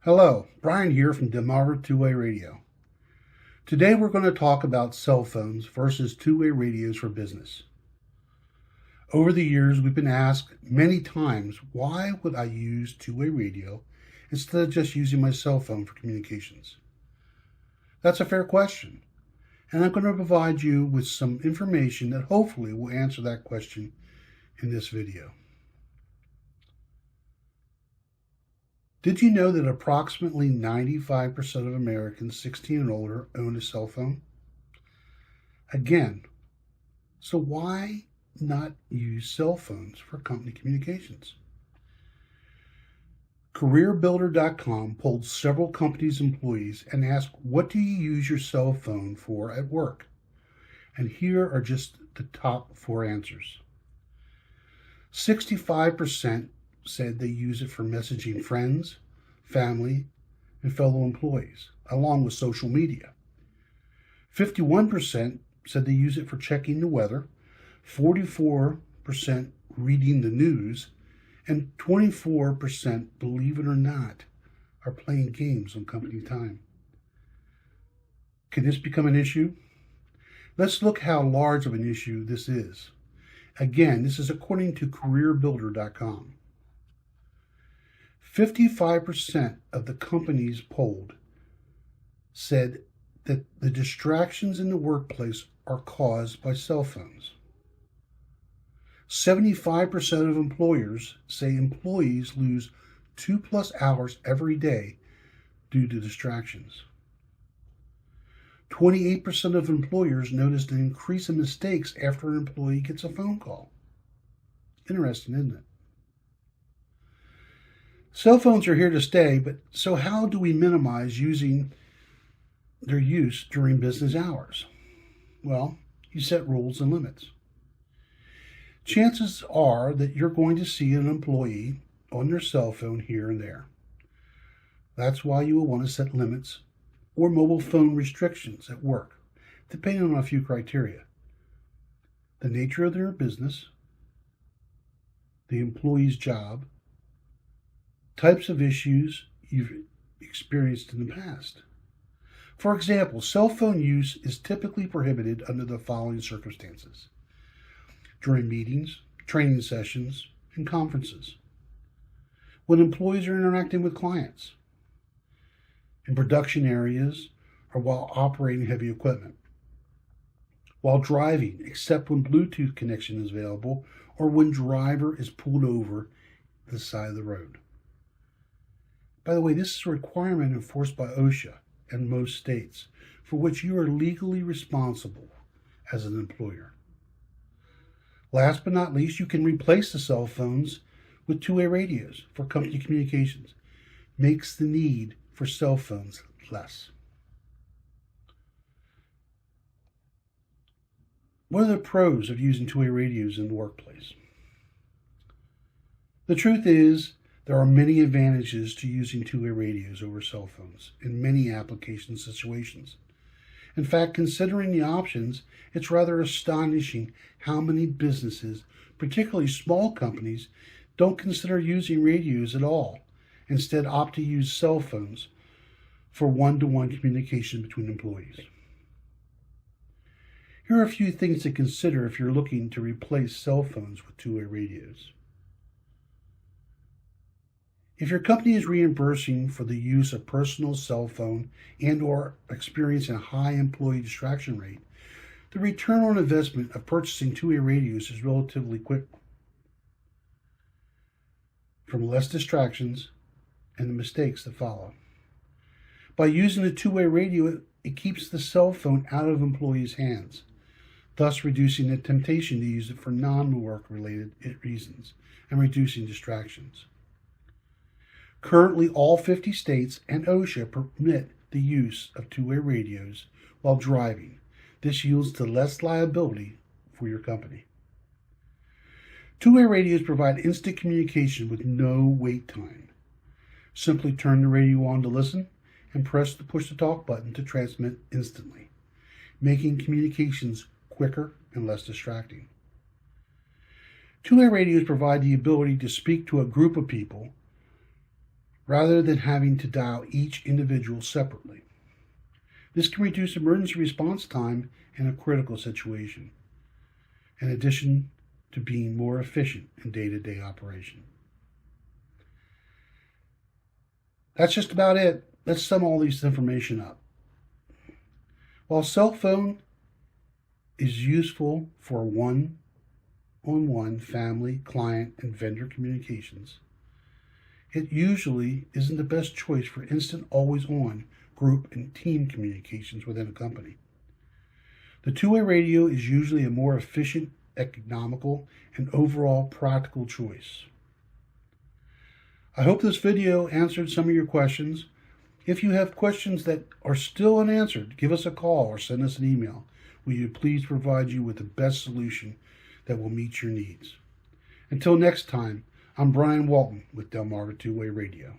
Hello, Brian here from Demara Two-Way Radio. Today we're going to talk about cell phones versus two-way radios for business. Over the years, we've been asked many times, why would I use two-way radio instead of just using my cell phone for communications? That's a fair question, and I'm going to provide you with some information that hopefully will answer that question in this video. Did you know that approximately 95% of Americans 16 and older own a cell phone? Again, so why not use cell phones for company communications? CareerBuilder.com polled several companies' employees and asked, what do you use your cell phone for at work? And here are just the top 4 answers. 65% said they use it for messaging friends, family, and fellow employees, along with social media. 51% said they use it for checking the weather, 44% reading the news, and 24%, believe it or not, are playing games on company time. Can this become an issue? Let's look how large of an issue this is. Again, this is according to CareerBuilder.com. 55% of the companies polled said that the distractions in the workplace are caused by cell phones. 75% of employers say employees lose 2+ hours every day due to distractions. 28% of employers noticed an increase in mistakes after an employee gets a phone call. Interesting, isn't it? Cell phones are here to stay, but so how do we minimize using their use during business hours? Well, you set rules and limits. Chances are that you're going to see an employee on their cell phone here and there. That's why you will want to set limits or mobile phone restrictions at work, depending on a few criteria. The nature of their business, the employee's job, types of issues you've experienced in the past. For example, cell phone use is typically prohibited under the following circumstances: during meetings, training sessions, and conferences, when employees are interacting with clients, in production areas, or while operating heavy equipment, while driving, except when Bluetooth connection is available, or when driver is pulled over to the side of the road. By the way, this is a requirement enforced by OSHA and most states, for which you are legally responsible as an employer. Last but not least, you can replace the cell phones with two-way radios for company communications. Makes the need for cell phones less. What are the pros of using two-way radios in the workplace? The truth is, there are many advantages to using two-way radios over cell phones in many application situations. In fact, considering the options, it's rather astonishing how many businesses, particularly small companies, don't consider using radios at all, instead opt to use cell phones for one-to-one communication between employees. Here are a few things to consider if you're looking to replace cell phones with two-way radios. If your company is reimbursing for the use of personal cell phone and or experiencing a high employee distraction rate, the return on investment of purchasing two-way radios is relatively quick, from less distractions and the mistakes that follow. By using the two-way radio, it keeps the cell phone out of employees' hands, thus reducing the temptation to use it for non-work related reasons and reducing distractions. Currently, all 50 states and OSHA permit the use of two-way radios while driving. This yields to less liability for your company. Two-way radios provide instant communication with no wait time. Simply turn the radio on to listen and press the push-to-talk button to transmit instantly, making communications quicker and less distracting. Two-way radios provide the ability to speak to a group of people rather than having to dial each individual separately. This can reduce emergency response time in a critical situation, in addition to being more efficient in day-to-day operation. That's just about it. Let's sum all this information up. While cell phone is useful for one-on-one family, client, and vendor communications, it usually isn't the best choice for instant, always-on group and team communications within a company. The two-way radio is usually a more efficient, economical, and overall practical choice. I hope this video answered some of your questions. If you have questions that are still unanswered, give us a call or send us an email. We will please provide you with the best solution that will meet your needs. Until next time, I'm Brian Walton with Delmarva Two-Way Radio.